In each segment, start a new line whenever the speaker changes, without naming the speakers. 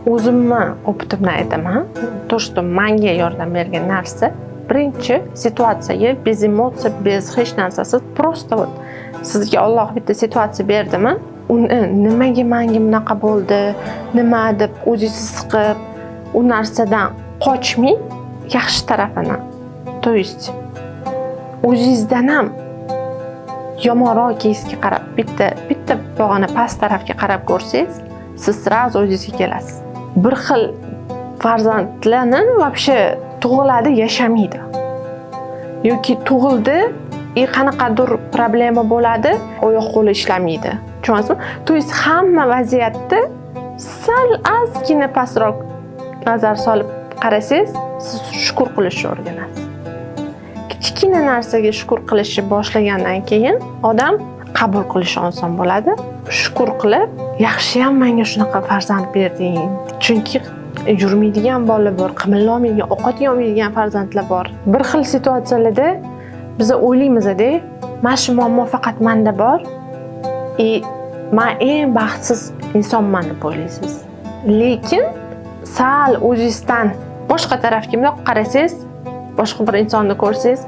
o'zimni opitimdan aytaman. То, что menga yordam bergan narsa, birinchi situatsiyaga bez emotsiya, bez hech narsasiz, просто вот sizga Alloh bitta situatsiya berdimi, uni nimaga menga bunaqa bo'ldi, nima deb o'zingizni siqib, u narsadan qochmang, yaxshi tarafini. То есть o'zingizdan ham yomonroq keysga qarab, bitta pog'ona past tarafga qarab ko'rsangiz, siz sразу o'zingizga kelasiz. Bir xil farzandlarni вообще tug'iladi, yashamaydi. Yoki tug'ildi, qanaqadir problema bo'ladi, oyoq qo'li ishlamaydi. Tushunasizmi? То есть hamma vaziyatda sal ozgina pastroq nazar solib qarasangiz, siz shukr qilishni o'rganasiz. Kichkina narsaga shukr qilishni boshlagandan keyin odam qabul qilishi oson bo'ladi. Shukr qilib, yaxshiyam menga shunaqa farzand berding. Chunki yurmaydigan bolalar bor, qimillolmaydigan, ovqat yemaydigan farzandlar bor. Bir xil situatsiyalarda biz o'ylaymiz-da, mana shu muammo faqat menda bor. Men eng baxtsiz insonman deb o'ylaysiz. Lekin sal o'zingizdan boshqa tarafga bundoq qarasangiz, boshqa bir insonni ko'rsangiz,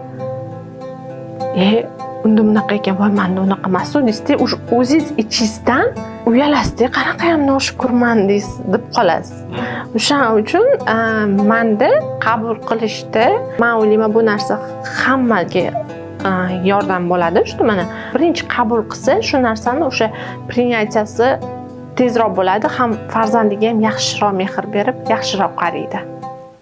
unda bunaqa ekan, voy menda unaqa emas deysiz, o'zingiz ichingizdan uyalasizda, qanaqa ham noshukrman deysiz deb qolasiz. O'shaning uchun menda qabul qilishda men o'ylayman, bu narsa hammaga yordam bo'ladi. Shu mana birinchi qabul qilsa, shu narsani o'sha prinyatiyasi tezroq bo'ladi, ham farzandiga ham yaxshiroq mehr berib, yaxshiroq qaraydi.